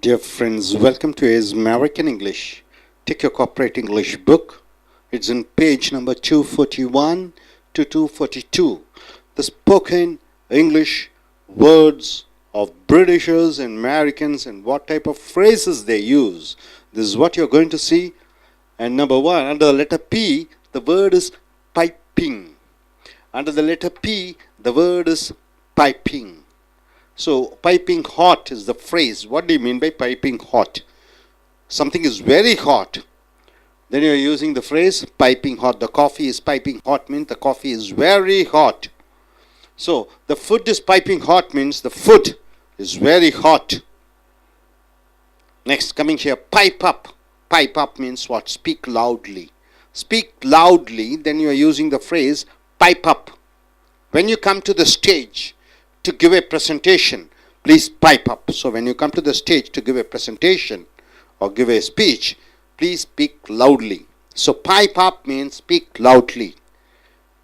Dear friends, welcome to A's American English. Take your corporate English book. It's in page number 241 to 242. The spoken English words of Britishers and Americans and what type of phrases they use. This is what you're going to see. And number one, under the letter P, the word is piping. Under the letter P, the word is piping. So, piping hot is the phrase. What do you mean by piping hot? Something is very hot. Then you are using the phrase piping hot. The coffee is piping hot means the coffee is very hot. So, the food is piping hot means the food is very hot. Next, coming here, pipe up. Pipe up means what? Speak loudly. Speak loudly, then you are using the phrase pipe up. When you come to the stage to give a presentation, please pipe up. So when you come to the stage to give a presentation or give a speech, please speak loudly. So pipe up means speak loudly.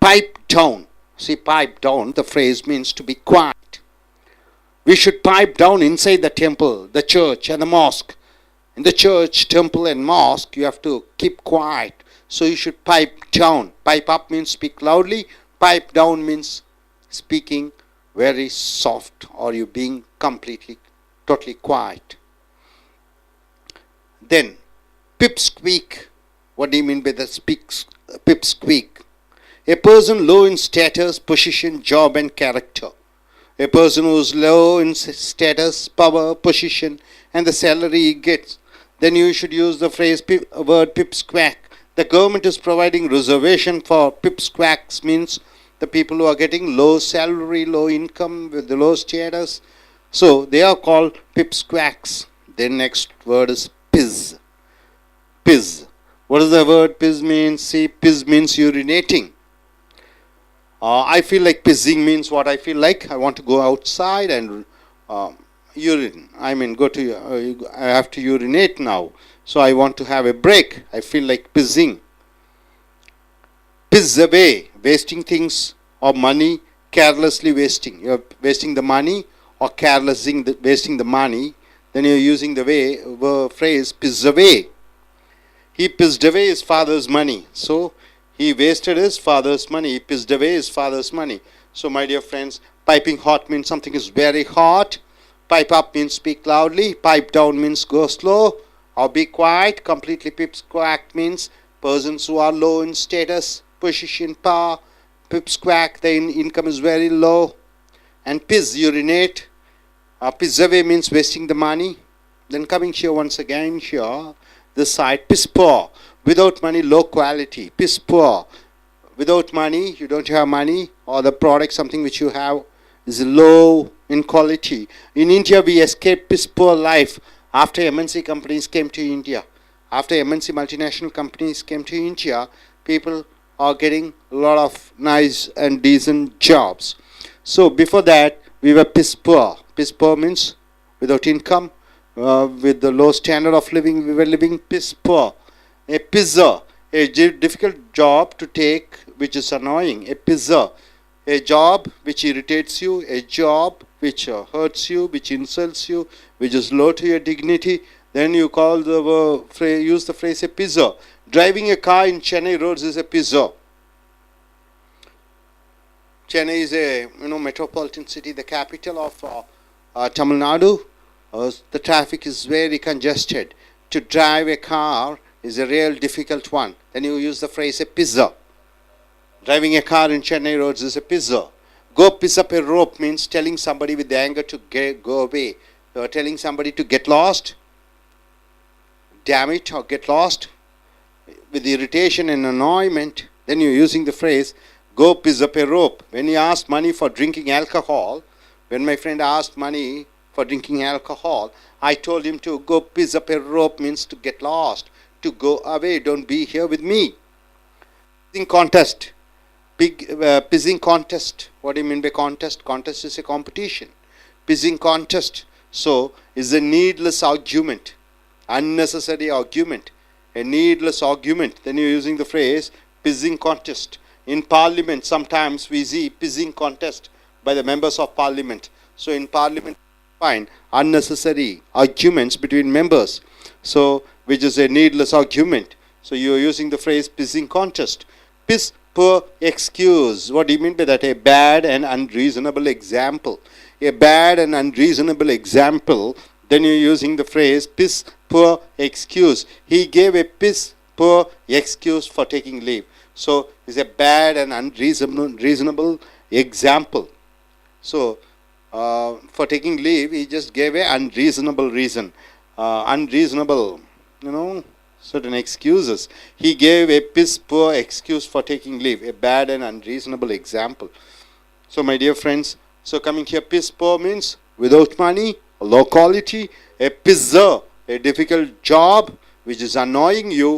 Pipe down. See, pipe down, the phrase means to be quiet. We should pipe down inside the temple, the church and the mosque. In the church, temple and mosque, you have to keep quiet. So you should pipe down. Pipe up means speak loudly. Pipe down means speaking very soft, or you being completely, totally quiet. Then, pipsqueak. What do you mean by the pipsqueak? A person low in status, position, job and character. A person who is low in status, power, position and the salary he gets. Then you should use the phrase word pipsqueak. The government is providing reservation for pipsqueaks means the people who are getting low salary, low income with the low status. So they are called pipsqueaks. The next word is piss. Piss. What does the word piss mean? See, piss means urinating. I feel like pissing means what I feel like. I want to go outside and urine. I mean, I have to urinate now. So I want to have a break. I feel like pissing. Piss away, wasting things or money, carelessly wasting. You're wasting the money or carelessly wasting the money. Then you're using the phrase piss away. He pissed away his father's money. So he wasted his father's money. He pissed away his father's money. So my dear friends, piping hot means something is very hot. Pipe up means speak loudly. Pipe down means go slow or be quiet. Completely pipsqueak means persons who are low in status, position, power. Pipsqueak, the income is very low. And piss, urinate. Piss away means wasting the money. Then coming here once again here, this side, piss poor. Without money, low quality. Piss poor. Without money, you don't have money, or the product, something which you have, is low in quality. In India, we escaped piss poor life after MNC companies came to India. After MNC multinational companies came to India, people are getting a lot of nice and decent jobs. So before that, we were piss poor. Piss poor means without income, with the low standard of living, we were living piss poor. A pisser, a difficult job to take which is annoying. A pisser, a job which irritates you, a job which hurts you, which insults you, which is low to your dignity. Then you use the phrase a pisser. Driving a car in Chennai roads is a pisser. Chennai is a metropolitan city, the capital of Tamil Nadu. The traffic is very congested. To drive a car is a real difficult one. Then you use the phrase a pisser. Driving a car in Chennai roads is a pisser. Go piss up a rope means telling somebody with anger to go away. Telling somebody to get lost, damn it, or get lost. With irritation and annoyance, then you're using the phrase go piss up a rope. When you ask money for drinking alcohol, when my friend asked money for drinking alcohol, I told him to go piss up a rope means to get lost, to go away, don't be here with me. Pissing contest. Pissing contest. What do you mean by contest? Contest is a competition. Pissing contest. So, is a needless argument. Unnecessary argument. A needless argument. Then you're using the phrase pissing contest. In parliament, sometimes we see pissing contest by the members of parliament. So in parliament, find unnecessary arguments between members. So, which is a needless argument. So, you are using the phrase pissing contest. Piss per excuse. What do you mean by that? A bad and unreasonable example. A bad and unreasonable example. Then you are using the phrase piss per excuse. He gave a piss per excuse for taking leave. So, it's a bad and unreasonable example. So, for taking leave, he just gave a unreasonable reason. Unreasonable, certain excuses. He gave a piss poor excuse for taking leave. A bad and unreasonable example. So, my dear friends, so coming here, piss poor means without money, low quality. A pisser, a difficult job which is annoying you.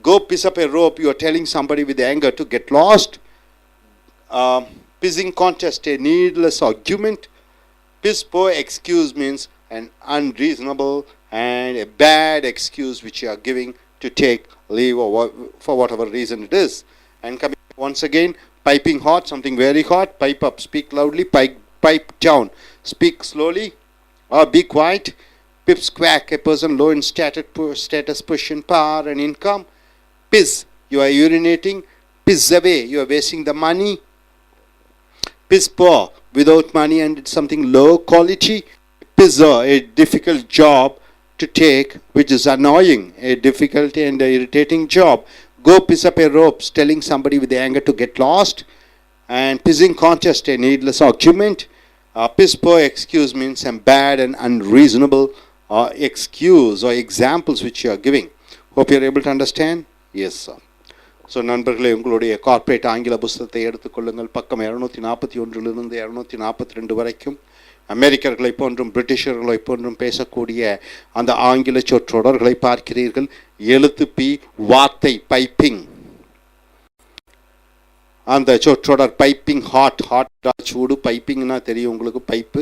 Go piss up a rope. You are telling somebody with anger to get lost. Pissing contest, a needless argument. Piss poor excuse means an unreasonable and a bad excuse which you are giving to take leave or for whatever reason it is. And coming once again, piping hot, something very hot. Pipe up, speak loudly. Pipe down, speak slowly or be quiet. Pip squawk, a person low in status, position, power and income. Piss, you are urinating. Piss away, you are wasting the money. Piss poor, without money and it's something low quality. Pisser, a difficult job to take which is annoying, a difficult and irritating job. Go piss up a rope, telling somebody with anger to get lost. And pissing contest, a needless argument. Piss poor excuse means some bad and unreasonable excuse or examples which you are giving. Hope you are able to understand. Yes, sir. So நண்பர்களே, உங்களுடைய corporate ஆங்கில புஸ்தகத்தை எடுத்துக்கொள்ளுங்கள். பக்கம் 241 242 வரைக்கும் அமெரிக்கர்களை போன்றும் பிரிட்டிஷர்களை போன்றும் பேசக்கூடிய அந்த ஆங்கில சொற்றொடர்களை பார்க்கிறீர்கள். எழுத்து பி, வார்த்தை பைப்பிங். அந்த சொற்றொடர் பைப்பிங், ஹாட் சூடு, பைப்பிங்னா தெரியும் உங்களுக்கு, பைப்பு.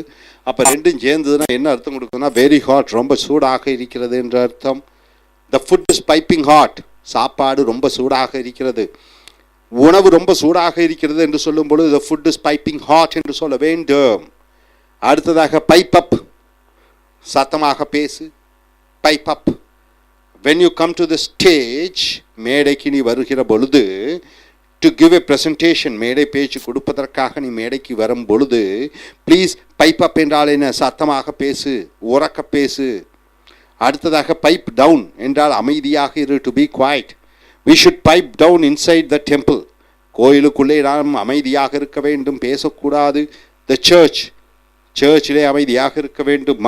அப்போ ரெண்டும் சேர்ந்ததுன்னா என்ன அர்த்தம் கொடுக்குதுன்னா வெரி ஹாட், ரொம்ப சூடாக இருக்கிறது என்ற அர்த்தம். The food is piping hot, சாப்பாடு ரொம்ப சூடாக இருக்கிறது, உணவு ரொம்ப சூடாக இருக்கிறது என்று சொல்லும் பொழுது the food is piping hot என்று சொல்ல வேண்டும். அடுத்ததாக பைப் அப், சத்தமாக பேசு, pipe up. when you come to the stage, மேடைக்கு நீ வருகிற பொழுது, to give a presentation, மேடை பேச்சு கொடுப்பதற்காக நீ மேடைக்கு வரும் பொழுது, ப்ளீஸ் பைப் அப் என்றால் என்ன? சத்தமாக பேசு, உறக்க பேசு. அடுத்ததாக பைப் டவுன் என்றால் அமைதியாக இரு, to be quiet. we should pipe down inside the temple. கோயிலுக்குள்ளே நாம் அமைதியாக இருக்க வேண்டும், பேசக்கூடாது. the சர்ச்சிலே அமைதியாக இருக்க வேண்டும்.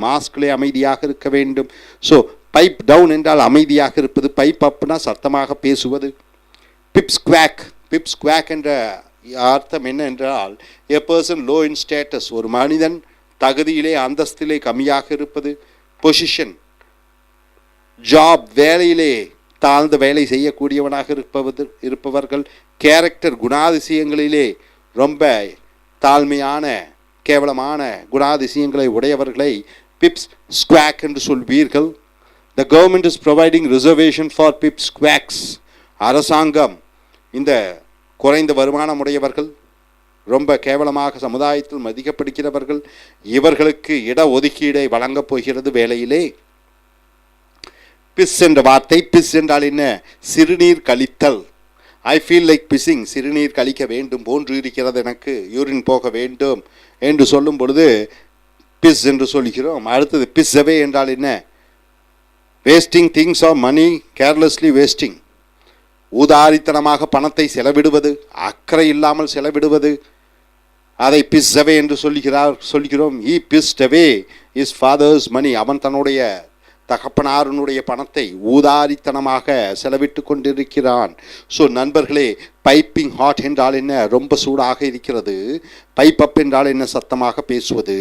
மாஸ்க்லே அமைதியாக இருக்க வேண்டும். ஸோ பைப் டவுன் என்றால் அமைதியாக இருப்பது, பைப் அப்னா சத்தமாக பேசுவது. பிப் ஸ்குவாக் என்ற அர்த்தம் என்ன என்றால் a person low in status, ஒரு மனிதன் தகுதியிலே அந்தஸ்திலே கம்மியாக இருப்பது. பொசிஷன், ஜாப், வேலையிலே தாழ்ந்த வேலை செய்யக்கூடியவனாக இருப்பவர்கள். கேரக்டர், குணாதிசயங்களிலே ரொம்ப தாழ்மையான கேவலமான குணாதிசயங்களை உடையவர்களை பிப்ஸ் ஸ்குவாக் என்று சொல்வீர்கள். The government is providing reservation for pip squawks. அரசாங்கம் இந்த குறைந்த வருமானம் உடையவர்கள், ரொம்ப கேவலமாக சமுதாயத்தில் மதிக்கப்படுகிறவர்கள், இவர்களுக்கு இட ஒதுக்கீடை வழங்கப் போகிறது வேலையிலே. பிஸ் என்ற வார்த்தை, பிஸ் என்றால் என்ன? சிறுநீர் கழித்தல். ஐ ஃபீல் லைக் பிஸ்ஸிங், சிறுநீர் கழிக்க வேண்டும் போன்று இருக்கிறது, எனக்கு யூரின் போக வேண்டும் என்று சொல்லும் பொழுது பிஸ் என்று சொல்கிறோம். அடுத்தது பிஸ் அவே என்றால் என்ன? Wasting things or money carelessly wasting. ஊதாரித்தனமாக பணத்தை செலவிடுவது, அக்கறை இல்லாமல் செலவிடுவது, அதை பிஸ் அவே என்று சொல்கிறோம். ஈ பிஸ்ட் அவே இஸ் ஃபாதர்ஸ் மணி. அவன் தன்னுடைய தகப்பனாருடைய பணத்தை ஊதாரித்தனமாக செலவிட்டு கொண்டிருக்கிறான். ஸோ நண்பர்களே, பைப்பிங் ஹாட் என்றால் என்ன? ரொம்ப சூடாக இருக்கிறது. பைப் அப் என்றால் என்ன? சத்தமாக பேசுவது.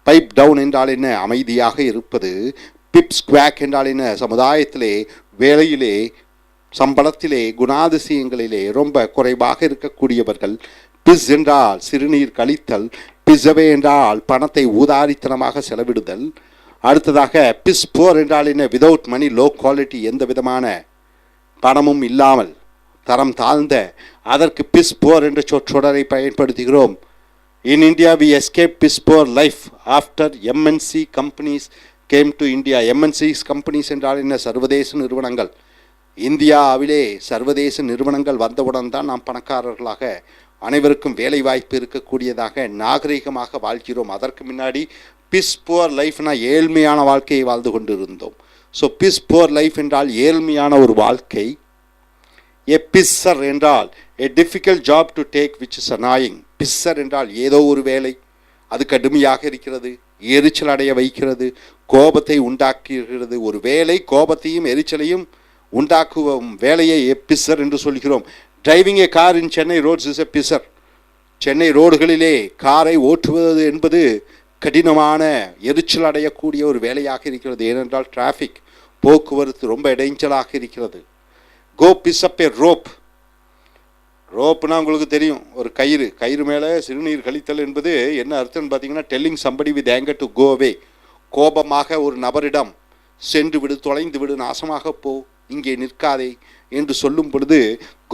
பைப் டவுன் என்றால் என்ன? அமைதியாக இருப்பது. பிப் ஸ்குவாக் என்றால் என்ன? சமுதாயத்திலே, வேலையிலே, சம்பளத்திலே, குணாதிசயங்களிலே ரொம்ப குறைவாக இருக்கக்கூடியவர்கள். பிஸ் என்றால் சிறுநீர் கழித்தல். பிஸ்அவே என்றால் பணத்தை ஊதாரித்தனமாக செலவிடுதல். அடுத்ததாக பிஸ் போர் என்றால் என்ன? விதவுட் மணி, லோ குவாலிட்டி, எந்த விதமான பணமும் இல்லாமல், தரம் தாழ்ந்த, அதற்கு பிஸ் போர் என்ற சொற்றொடரை பயன்படுத்துகிறோம். In India, we escaped piss poor life after MNC companies came to India. MNCs companies என்றால் என்ன? சர்வதேச நிறுவனங்கள். இந்தியாவிலே சர்வதேச நிறுவனங்கள் வந்தவுடன் தான் நாம் பணக்காரர்களாக, அனைவருக்கும் வேலை வாய்ப்பு இருக்கக்கூடியதாக, நாகரிகமாக வாழ்கிறோம். அதற்கு முன்னாடி பிஸ் புவர் லைஃப்னா ஏழ்மையான வாழ்க்கையை வாழ்ந்து கொண்டிருந்தோம். ஸோ பிஸ் புவர் லைஃப் என்றால் ஏழ்மையான ஒரு வாழ்க்கை. எ பிஸ்ஸர் என்றால் a difficult job to take which is annoying. Pisser என்றால் ஏதோ ஒரு வேலை, அது கடுமையாக இருக்கிறது, எரிச்சல் அடைய வைக்கிறது, கோபத்தை உண்டாக்குகிறது. ஒரு வேலை கோபத்தையும் எரிச்சலையும் உண்டாக்குவோம் வேலையை எ பிஸ்ஸர் என்று சொல்கிறோம். Driving a car in Chennai roads is a pisser. Chennai ரோடுகளிலே காரை ஓட்டுவது என்பது கடினமான எரிச்சல் அடையக்கூடிய ஒரு வேலையாக இருக்கிறது. ஏனென்றால் டிராஃபிக், போக்குவரத்து ரொம்ப இடைஞ்சலாக இருக்கிறது. கோ பிஸ் அப் ஏ ரோப். ரோப்னா உங்களுக்கு தெரியும், ஒரு கயிறு, கயிறு மேலே சிறுநீர் கழித்தல் என்பது என்ன அர்த்தம்னு பார்த்தீங்கன்னா, telling somebody with anger to go away. கோபமாக ஒரு நபரிடம் சென்று விடு, தொலைந்து விடு, நாசமாக போ, இங்கே நிற்காதே என்று சொல்லும் பொழுது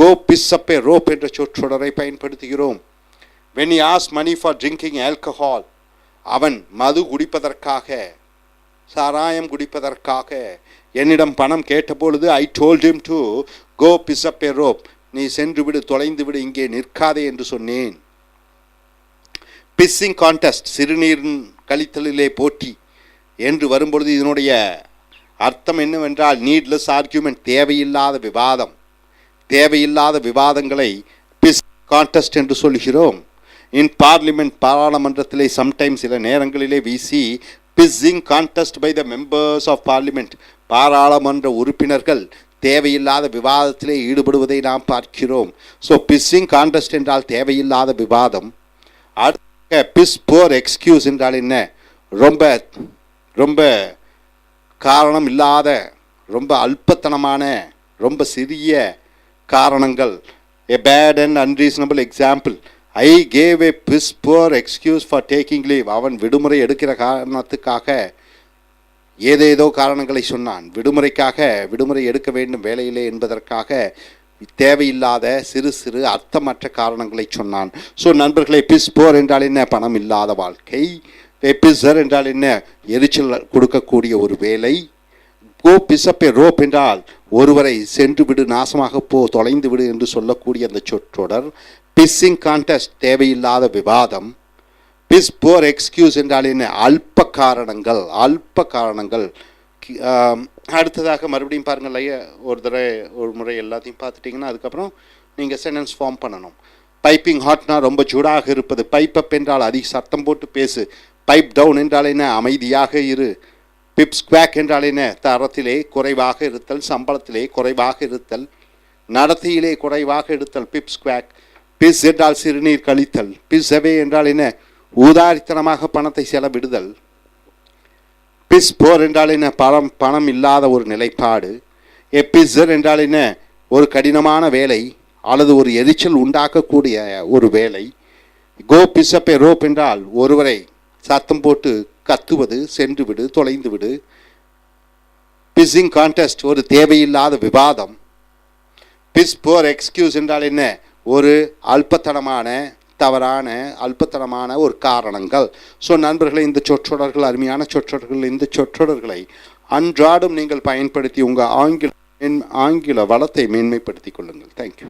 கோ பிஸ் அப் ஏ ரோப் என்ற சொற்றொடரை பயன்படுத்துகிறோம். when he asked money for drinking alcohol, அவன் மது குடிப்பதற்காக, சாராயம் குடிப்பதற்காக என்னிடம் பணம் கேட்டபொழுது I told him to go piss up a rope. நீ சென்று விடு, தொலைந்து விடு, இங்கே நிற்காதே என்று சொன்னேன். பிஸ்ஸிங் கான்டெஸ்ட், சிறுநீரின் கழித்தலிலே போட்டி என்று வரும்பொழுது இதனுடைய அர்த்தம் என்னவென்றால் நீட்லெஸ் ஆர்கியூமெண்ட், தேவையில்லாத விவாதம். தேவையில்லாத விவாதங்களை பிஸ் கான்டெஸ்ட் என்று சொல்கிறோம். இன் பார்லிமெண்ட், பாராளுமன்றத்திலே சம்டைம்ஸ் சில நேரங்களிலே விசி pissing contest by the members of parliament. பாராளுமன்ற உறுப்பினர்கள் தேவையில்லாத விவாதத்திலே ஈடுபடுவதை நாம் பார்க்கிறோம். ஸோ பிஸ்ஸிங் கான்டெஸ்ட் என்றால் தேவையில்லாத விவாதம். அடுத்த பிஸ் புவர் எக்ஸ்கியூஸ் என்றால் என்ன? ரொம்ப ரொம்ப காரணம் இல்லாத, ரொம்ப அல்பத்தனமான, ரொம்ப சிறிய காரணங்கள். A bad and unreasonable example. I gave a piss poor excuse for taking leave. அவன் விடுமுறை எடுக்கிற காரணத்துக்காக ஏதேதோ காரணங்களை சொன்னான். விடுமுறை எடுக்க வேண்டும் வேலையிலே என்பதற்காக தேவையில்லாத சிறு சிறு அர்த்தமற்ற காரணங்களை சொன்னான். ஸோ நண்பர்களே, பிஸ் போர் என்றால் என்ன? பணம் இல்லாத வாழ்க்கை. பிஸ்ஸர் என்றால் என்ன? எரிச்சல் கொடுக்கக்கூடிய ஒரு வேலை. கோ பிஸ் அப் ஏ ரோப் என்றால் ஒருவரை சென்று விடு, நாசமாக போ, தொலைந்து விடு என்று சொல்லக்கூடிய அந்த சொற்றொடர். பிஸ்ஸிங் கான்டெஸ்ட், தேவையில்லாத விவாதம். பிஸ் போர் எக்ஸ்கியூஸ் என்றால் என்ன? அல்ப காரணங்கள், அல்ப காரணங்கள். அடுத்ததாக மறுபடியும் பாருங்கள், ஒரு முறை எல்லாத்தையும் பார்த்துட்டிங்கன்னா அதுக்கப்புறம் நீங்கள் சென்டென்ஸ் ஃபார்ம் பண்ணணும். பைப்பிங் ஹாட்னா ரொம்ப சூடாக இருப்பது. பைப் அப் என்றால் அதிக சத்தம் போட்டு பேசு. பைப் டவுன் என்றால் என்ன? அமைதியாக இரு. பிப் ஸ்குவாக் என்றால் என்ன? தரத்திலே குறைவாக இருத்தல், சம்பளத்திலே குறைவாக இருத்தல், நடத்தையிலே குறைவாக இருத்தல். பிப் ஸ்குவாக். பிஸ் என்றால் சிறுநீர் கழித்தல். பிஸ் அவே என்றால் என்ன? ஊதாரித்தனமாக பணத்தை செலவிடுதல். பிஸ் போர் என்றால் என்ன? பணம் இல்லாத ஒரு நிலைப்பாடு. பிஸ்ஸர் என்றால் என்ன? ஒரு கடினமான வேலை அல்லது ஒரு எரிச்சல் உண்டாக்கக்கூடிய ஒரு வேலை. கோ பிஸ் அப் ஏ ரோப் என்றால் ஒருவரை சத்தம் போட்டு கத்துவது, சென்று விடு, தொலைந்து விடு. பிஸ்ஸிங் கான்டெஸ்ட், ஒரு தேவையில்லாத விவாதம். பிஸ் போர் எக்ஸ்கியூஸ் என்றால் என்ன? ஒரு அல்பத்தனமான, தவறான, அல்பத்தனமான ஒரு காரணங்கள். ஸோ நண்பர்களே, இந்த சொற்றொடர்கள் அருமையான சொற்றொடர்கள். இந்த சொற்றொடர்களை அன்றாடம் நீங்கள் பயன்படுத்தி உங்கள் ஆங்கில வளத்தை மேன்மைப்படுத்திக் கொள்ளுங்கள். தேங்க்யூ.